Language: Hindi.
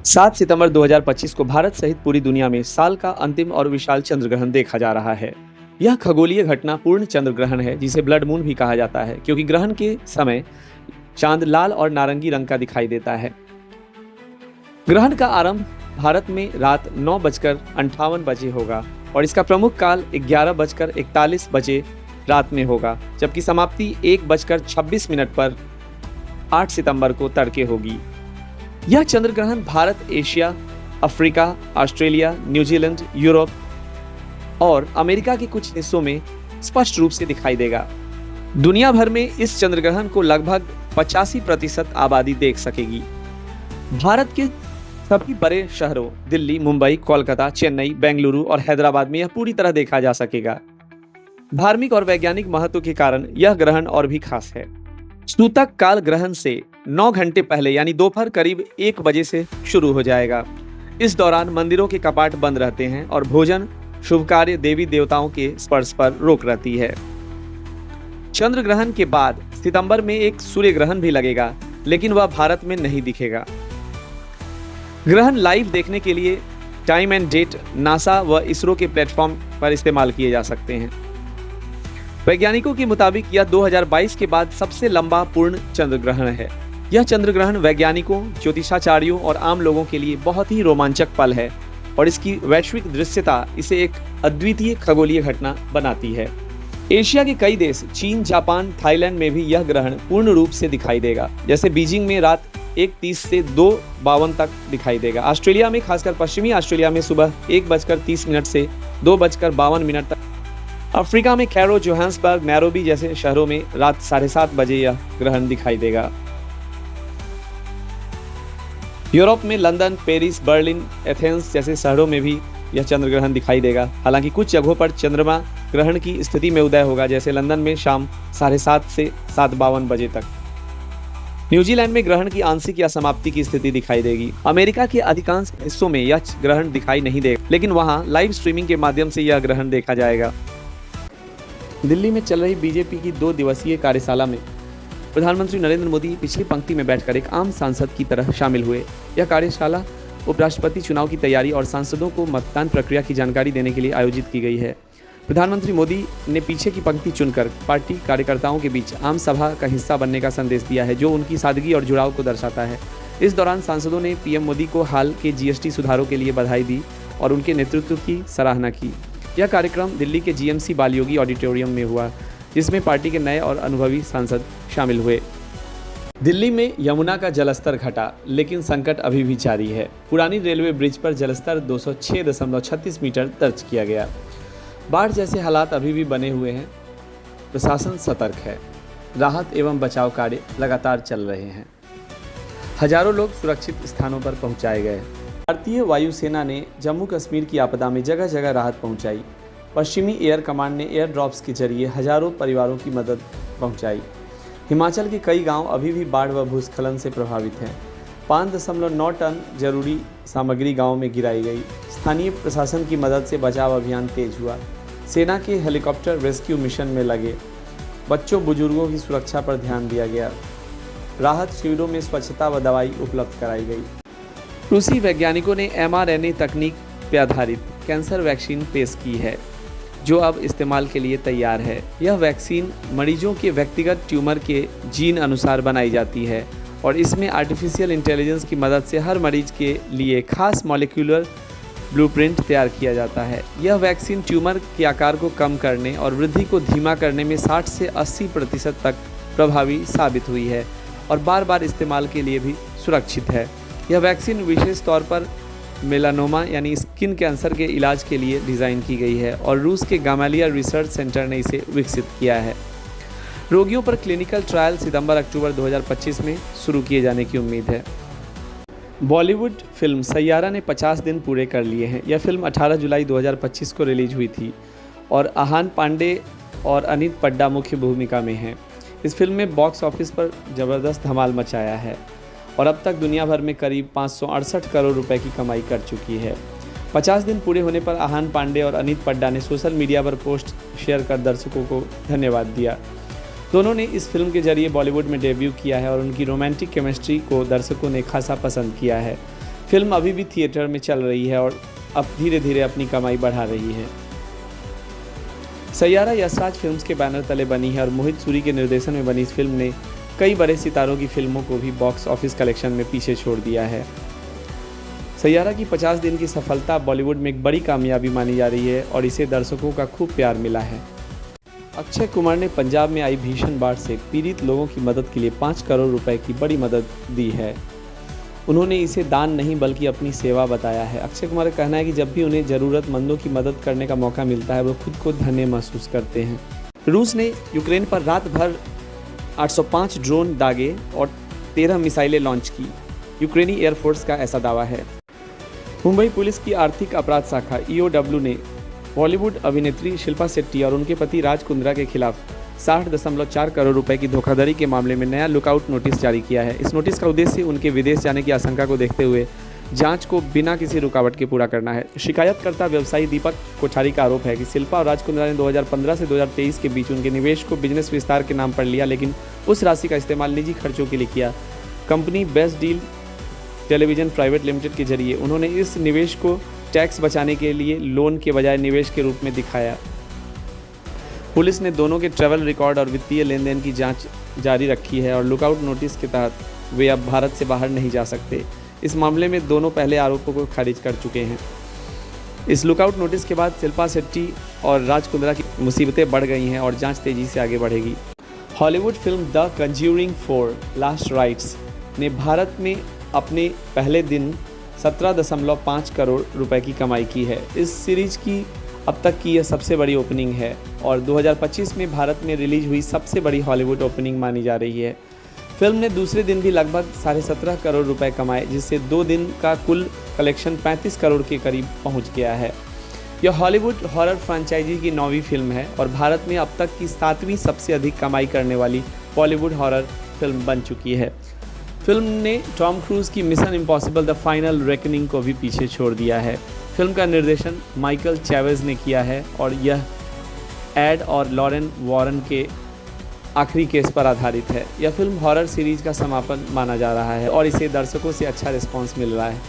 7 सितंबर 2025 को भारत सहित पूरी दुनिया में साल का अंतिम और विशाल चंद्र ग्रहण देखा जा रहा है। यह खगोलीय घटना पूर्ण चंद्र ग्रहण है, जिसे ब्लड मून भी कहा जाता है, क्योंकि ग्रहण के समय चांद लाल और नारंगी रंग का दिखाई देता है। ग्रहण का आरंभ भारत में रात 9:58 होगा और इसका प्रमुख काल 11:41 रात में होगा, जबकि समाप्ति 1:26 पर 8 सितंबर को तड़के होगी। यह चंद्र ग्रहण Bharat, Asia, Africa, Australia, New Zealand, Europe और अमेरिका के कुछ हिस्सों में स्पष्ट रूप से दिखाई देगा। दुनिया भर में इस चंद्र ग्रहण को लगभग 85% आबादी देख सकेगी। भारत के सभी बड़े शहरों दिल्ली, मुंबई, कोलकाता, चेन्नई, बेंगलुरु और हैदराबाद में यह पूरी तरह देखा जा सकेगा। धार्मिक और वैज्ञानिक महत्व के कारण यह ग्रहण और भी खास है। सूतक काल ग्रहण से 9 घंटे पहले यानी दोपहर करीब 1 बजे से शुरू हो जाएगा। इस दौरान मंदिरों के कपाट बंद रहते हैं और भोजन, शुभ कार्य, देवी देवताओं के स्पर्श पर रोक रहती है। चंद्र ग्रहण के बाद सितंबर में एक सूर्य ग्रहण भी लगेगा, लेकिन वह भारत में नहीं दिखेगा। ग्रहण लाइव देखने के लिए टाइम एंड डेट नासा व इसरो के प्लेटफॉर्म पर इस्तेमाल किए जा सकते हैं। वैज्ञानिकों के मुताबिक यह 2022 के बाद सबसे लंबा पूर्ण चंद्र ग्रहण है। यह चंद्र ग्रहण वैज्ञानिकों, ज्योतिषाचार्यों और आम लोगों के लिए बहुत ही रोमांचक पल है और इसकी वैश्विक दृश्यता इसे एक अद्वितीय खगोलीय घटना बनाती है। एशिया के कई देश, चीन, जापान, थाईलैंड में भी यह ग्रहण पूर्ण रूप से दिखाई देगा। जैसे बीजिंग में रात 1:30 से 2:52 तक दिखाई देगा। ऑस्ट्रेलिया में, खासकर पश्चिमी ऑस्ट्रेलिया में, सुबह 1:30 से 2:52 तक। अफ्रीका में कैरो, जोहान्सबर्ग, नैरोबी जैसे शहरों में रात 7:30 बजे यह ग्रहण दिखाई देगा। यूरोप में लंदन, पेरिस, बर्लिन, एथेंस जैसे शहरों में भी यह चंद्र ग्रहण दिखाई देगा। हालांकि कुछ जगहों पर चंद्रमा ग्रहण की स्थिति में उदय होगा, जैसे लंदन में शाम 7:30 से 7:52 बजे तक। न्यूजीलैंड में ग्रहण की आंशिक या समाप्ति की स्थिति दिखाई देगी। अमेरिका के अधिकांश हिस्सों में यह ग्रहण दिखाई नहीं देगा, लेकिन वहां लाइव स्ट्रीमिंग के माध्यम से यह ग्रहण देखा जाएगा। दिल्ली में चल रही बीजेपी की 2 दिवसीय कार्यशाला में प्रधानमंत्री नरेंद्र मोदी पिछली पंक्ति में बैठकर एक आम सांसद की तरह शामिल हुए। यह कार्यशाला उपराष्ट्रपति चुनाव की तैयारी और सांसदों को मतदान प्रक्रिया की जानकारी देने के लिए आयोजित की गई है। प्रधानमंत्री मोदी ने पीछे की पंक्ति चुनकर पार्टी कार्यकर्ताओं के बीच आम सभा का हिस्सा बनने का संदेश दिया है, जो उनकी सादगी और जुड़ाव को दर्शाता है। इस दौरान सांसदों ने पीएम मोदी को हाल के जीएसटी सुधारों के लिए बधाई दी और उनके नेतृत्व की सराहना की। यह कार्यक्रम दिल्ली के जीएमसी बालयोगी ऑडिटोरियम में हुआ, जिसमें पार्टी के नए और अनुभवी सांसद शामिल हुए। दिल्ली में यमुना का जलस्तर घटा, लेकिन संकट अभी भी जारी है। पुरानी रेलवे ब्रिज पर जलस्तर 206.36 मीटर दर्ज किया गया। बाढ़ जैसे हालात अभी भी बने हुए हैं। प्रशासन सतर्क है। राहत एवं बचाव कार्य लगातार चल रहे हैं। हजारों लोग सुरक्षित स्थानों पर पहुंचाए गए। भारतीय वायुसेना ने जम्मू कश्मीर की आपदा में जगह जगह राहत पहुंचाई। पश्चिमी एयर कमांड ने एयर ड्रॉप्स के जरिए हजारों परिवारों की मदद पहुंचाई। हिमाचल के कई गांव अभी भी बाढ़ व भूस्खलन से प्रभावित हैं। 5.9 टन जरूरी सामग्री गांव में गिराई गई। स्थानीय प्रशासन की मदद से बचाव अभियान तेज हुआ। सेना के हेलीकॉप्टर रेस्क्यू मिशन में लगे। बच्चों, बुजुर्गों की सुरक्षा पर ध्यान दिया गया। राहत शिविरों में स्वच्छता व दवाई उपलब्ध कराई गई। रूसी वैज्ञानिकों ने mRNA तकनीक पर आधारित कैंसर वैक्सीन पेश की है, जो अब इस्तेमाल के लिए तैयार है। यह वैक्सीन मरीजों के व्यक्तिगत ट्यूमर के जीन अनुसार बनाई जाती है और इसमें आर्टिफिशियल इंटेलिजेंस की मदद से हर मरीज के लिए खास मॉलिक्यूलर ब्लूप्रिंट तैयार किया जाता है। यह वैक्सीन ट्यूमर के आकार को कम करने और वृद्धि को धीमा करने में 60 से 80% तक प्रभावी साबित हुई है और बार बार इस्तेमाल के लिए भी सुरक्षित है। यह वैक्सीन विशेष तौर पर मेलानोमा यानी स्किन कैंसर के इलाज के लिए डिज़ाइन की गई है और रूस के गामालिया रिसर्च सेंटर ने इसे विकसित किया है। रोगियों पर क्लिनिकल ट्रायल सितंबर-अक्टूबर 2025 में शुरू किए जाने की उम्मीद है। बॉलीवुड फिल्म सैयारा ने 50 दिन पूरे कर लिए हैं। यह फिल्म 18 जुलाई 2025 को रिलीज हुई थी और आहान पांडे और अनीत पड्डा मुख्य भूमिका में हैं। इस फिल्म में बॉक्स ऑफिस पर ज़बरदस्त धमाल मचाया है और अब तक दुनिया भर में करीब 568 करोड़ रुपए की कमाई कर चुकी है। 50 दिन पूरे होने पर आहान पांडे और अनीत पड्डा ने सोशल मीडिया पर पोस्ट शेयर कर दर्शकों को धन्यवाद दिया। दोनों ने इस फिल्म के जरिए बॉलीवुड में डेब्यू किया है और उनकी रोमांटिक केमिस्ट्री को दर्शकों ने खासा पसंद किया है। फिल्म अभी भी थिएटर में चल रही है और अब धीरे धीरे अपनी कमाई बढ़ा रही है। सैयारा यशराज फिल्म्स के बैनर तले बनी है और मोहित सूरी के निर्देशन में बनी इस फिल्म ने कई बड़े सितारों की फिल्मों को भी बॉक्स ऑफिस कलेक्शन में पीछे छोड़ दिया है। सैयारा की 50 दिन की सफलता बॉलीवुड में एक बड़ी कामयाबी मानी जा रही है और इसे दर्शकों का खूब प्यार मिला है। अक्षय कुमार ने पंजाब में आई भीषण बाढ़ से पीड़ित लोगों की मदद के लिए 5 करोड़ रुपए की बड़ी मदद दी है। उन्होंने इसे दान नहीं बल्कि अपनी सेवा बताया है। अक्षय कुमार का कहना है कि जब भी उन्हें ज़रूरतमंदों की मदद करने का मौका मिलता है वो खुद को धन्य महसूस करते हैं। रूस ने यूक्रेन पर रात भर 805 ड्रोन दागे और 13 मिसाइलें लॉन्च की। यूक्रेनी एयरफोर्स का ऐसा दावा है। मुंबई पुलिस की आर्थिक अपराध शाखा EOW ने बॉलीवुड अभिनेत्री शिल्पा शेट्टी और उनके पति राज कुंद्रा के खिलाफ 60.4 करोड़ रुपए की धोखाधड़ी के मामले में नया लुकआउट नोटिस जारी किया है। इस नोटिस का उद्देश्य उनके विदेश जाने की आशंका को देखते हुए जांच को बिना किसी रुकावट के पूरा करना है। शिकायतकर्ता व्यवसायी दीपक कोठारी का आरोप है कि शिल्पा और राज कुंद्रा ने 2015 से 2023 के बीच उनके निवेश को बिजनेस विस्तार के नाम पर लिया, लेकिन उस राशि का इस्तेमाल निजी खर्चों के लिए किया। Company best deal television private limited के जरिए उन्होंने इस निवेश को टैक्स बचाने के लिए लोन के बजाय निवेश के रूप में दिखाया। पुलिस ने दोनों के ट्रैवल रिकॉर्ड और वित्तीय लेन देन की जांच जारी रखी है और लुकआउट नोटिस के तहत वे अब भारत से बाहर नहीं जा सकते। इस मामले में दोनों पहले आरोपों को खारिज कर चुके हैं। इस लुकआउट नोटिस के बाद शिल्पा शेट्टी और राज कुंद्रा की मुसीबतें बढ़ गई हैं और जांच तेजी से आगे बढ़ेगी। Hollywood film the conjuring 4 last rites ने भारत में अपने पहले दिन 17.5 करोड़ रुपए की कमाई की है। इस सीरीज की अब तक की यह सबसे बड़ी ओपनिंग है और 2025 में भारत में रिलीज हुई सबसे बड़ी हॉलीवुड ओपनिंग मानी जा रही है। फिल्म ने दूसरे दिन भी लगभग 17.5 करोड़ रुपए कमाए, जिससे 2 दिन का कुल कलेक्शन 35 करोड़ के करीब पहुंच गया है। यह हॉलीवुड हॉरर फ्रेंचाइजी की 9वीं फिल्म है और भारत में अब तक की 7वीं सबसे अधिक कमाई करने वाली बॉलीवुड हॉरर फिल्म बन चुकी है। फिल्म ने टॉम क्रूज की mission impossible the final reckoning को भी पीछे छोड़ दिया है। फिल्म का निर्देशन माइकल चैवेज ने किया है और यह एड और लॉरेन वॉरन के आखिरी केस पर आधारित है। यह फिल्म हॉरर सीरीज का समापन माना जा रहा है और इसे दर्शकों से अच्छा रिस्पांस मिल रहा है।